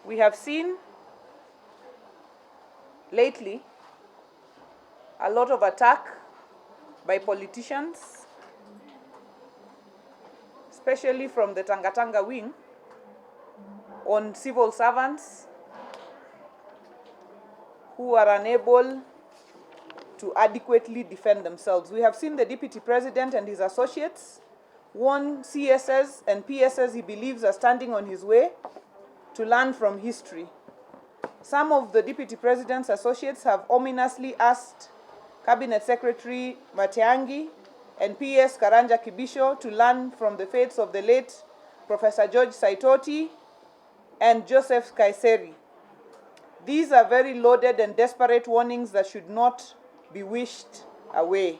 We have seen lately a lot of attack by politicians, especially from the Tanga wing, on civil servants who are unable to adequately defend themselves. We have seen the Deputy President and his associates warn CSS and PSS he believes are standing on his way to learn from history. Some of the Deputy President's associates have ominously asked Cabinet Secretary Matiang'i and PS Karanja Kibisho to learn from the fates of the late Professor George Saitoti and Joseph Kaiseri. These are very loaded and desperate warnings that should not be wished away.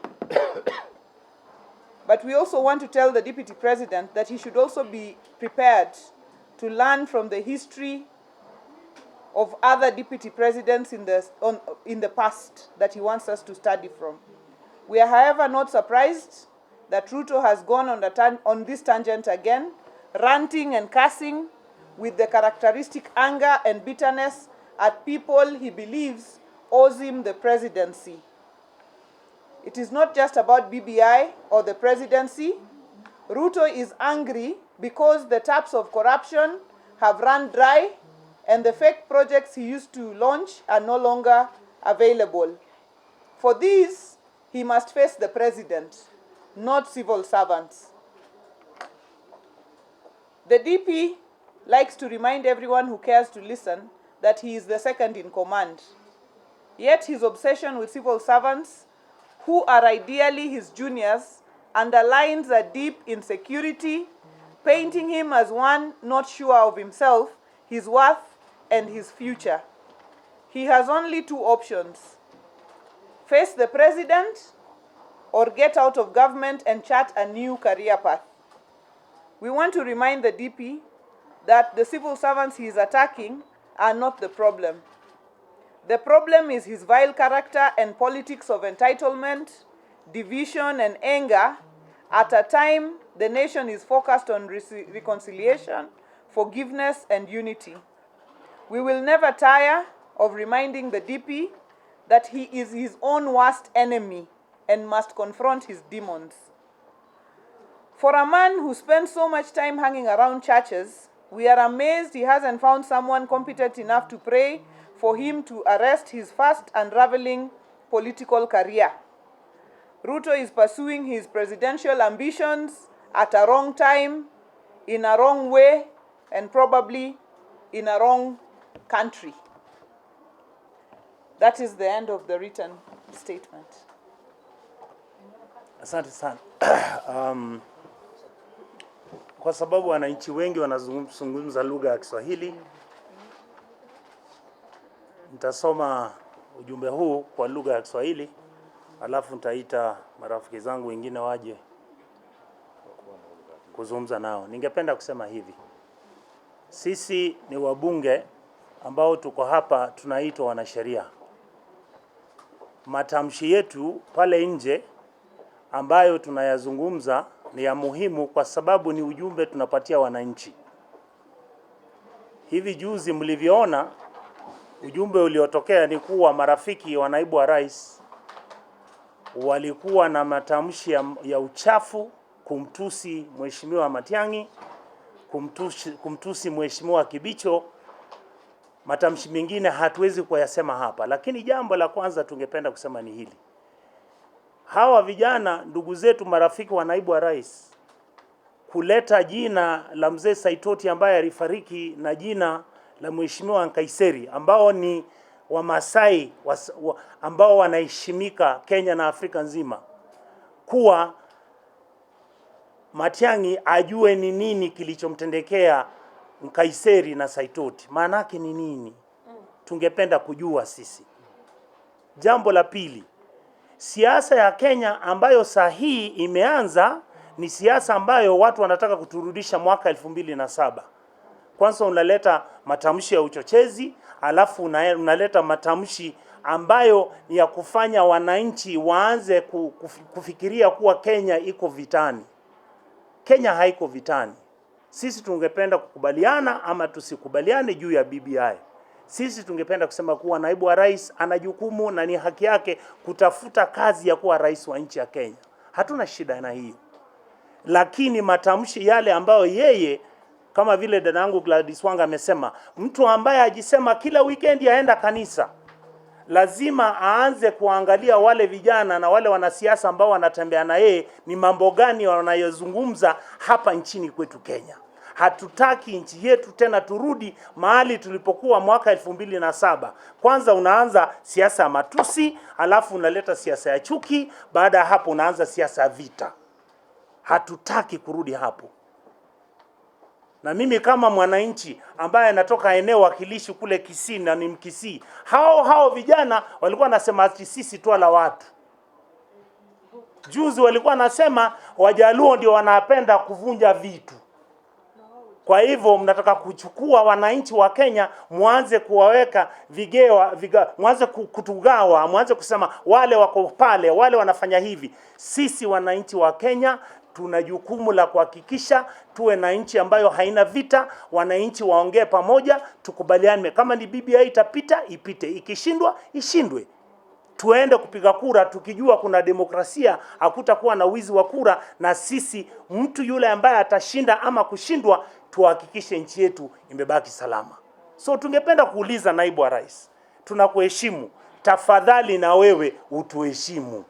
But we also want to tell the Deputy President that he should also be prepared to learn from the history of other Deputy Presidents in the past that he wants us to study from. We are, however, not surprised that Ruto has gone on this tangent again, ranting and cursing with the characteristic anger and bitterness at people he believes owes him the presidency. It is not just about BBI or the presidency. Ruto is angry because the taps of corruption have run dry and the fake projects he used to launch are no longer available. For these, he must face the president, not civil servants. The DP likes to remind everyone who cares to listen that he is the second in command. Yet his obsession with civil servants, who are ideally his juniors, underlines a deep insecurity, painting him as one not sure of himself, his worth, and his future. He has only two options: face the president or get out of government and chart a new career path. We want to remind the DP that the civil servants he is attacking are not the problem. The problem is his vile character and politics of entitlement, division, and anger at a time the nation is focused on reconciliation, forgiveness, and unity. We will never tire of reminding the DP that he is his own worst enemy and must confront his demons. For a man who spends so much time hanging around churches, we are amazed he hasn't found someone competent enough to pray for him to arrest his fast unraveling political career. Ruto is pursuing his presidential ambitions at a wrong time, in a wrong way, and probably in a wrong country. That is the end of the written statement. Asante sana. Kwa sababu wananchi wengi wanazungumza lugha ya Kiswahili, nitasoma ujumbe huu kwa lugha ya Kiswahili, alafu nitaita marafiki zangu wengine waje kuzungumza nao. Ningependa kusema hivi: sisi ni wabunge ambao tuko hapa, tunaitwa wanasheria. Matamshi yetu pale nje ambayo tunayazungumza ni ya muhimu kwa sababu ni ujumbe tunapatia wananchi. Hivi juzi mlivyoona ujumbe uliotokea ni kuwa marafiki wa naibu wa rais walikuwa na matamshi ya uchafu, kumtusi Mheshimiwa Matiangi, kumtusi Mheshimiwa Kibicho. Matamshi mengine hatuwezi kuyasema hapa, lakini jambo la kwanza tungependa kusema ni hili: hawa vijana ndugu zetu marafiki wa naibu wa rais kuleta jina la mzee Saitoti ambaye alifariki na jina la Mheshimiwa Kaiseri ambao ni Wamasai ambao wanaheshimika Kenya na Afrika nzima, kuwa Matiangi ajue ni nini kilichomtendekea Kaiseri na Saitoti. Maana yake ni nini? Tungependa kujua sisi. Jambo la pili, siasa ya Kenya ambayo sahihi imeanza ni siasa ambayo watu wanataka kuturudisha mwaka 2007. Kwanza unaleta matamshi ya uchochezi, alafu unaleta matamshi ambayo ni ya kufanya wananchi waanze kufikiria kuwa Kenya iko vitani. Kenya haiko vitani. Sisi tungependa kukubaliana ama tusikubaliane juu ya BBI. Sisi tungependa kusema kuwa naibu wa rais ana jukumu na ni haki yake kutafuta kazi ya kuwa rais wa nchi ya Kenya. Hatuna shida na hiyo. Lakini matamshi yale ambayo yeye, kama vile dadangu Gladys Wanga amesema, mtu ambaye ajisema kila weekend aenda kanisa, lazima aanze kuangalia wale vijana na wale wanasiasa ambao wanatembea na yeye ni mambo gani wanayozungumza hapa nchini kwetu Kenya. Hatutaki nchi yetu tena turudi mahali tulipokuwa mwaka 2007. Kwanza unaanza siasa ya matusi, alafu unaleta siasa ya chuki, baada ya hapo unaanza siasa ya vita. Hatutaki kurudi hapo. Na mimi kama mwananchi ambaye natoka eneo wakilishi kule Kisii na ni Mkisii, hao vijana walikuwa nasema ati sisi twala watu. Juzi walikuwa nasema Wajaluo ndio wanapenda kuvunja vitu. Kwa hivyo mnataka kuchukua wananchi wa Kenya, muanze kuwaweka muanze kutugawa, muanze kusema wale wako pale, wale wanafanya hivi. Sisi wananchi wa Kenya tuna jukumu la kuhakikisha tuwe na nchi ambayo haina vita, wananchi waongee pamoja, tukubaliane. Kama ni BBI itapita, ipite. Ikishindwa, ishindwe. Tuende kupiga kura tukijua kuna demokrasia, hakutakuwa na wizi wa kura, na sisi mtu yule ambaye atashinda ama kushindwa, tuhakikishe nchi yetu imebaki salama. So tungependa kuuliza naibu wa rais, tunakuheshimu, tafadhali na wewe utuheshimu.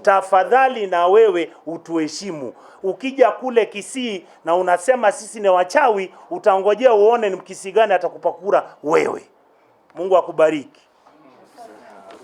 Tafadhali na wewe utuheshimu. Ukija kule Kisii na unasema sisi ni wachawi, utangojea uone ni Mkisii gani atakupa kura wewe. Mungu akubariki.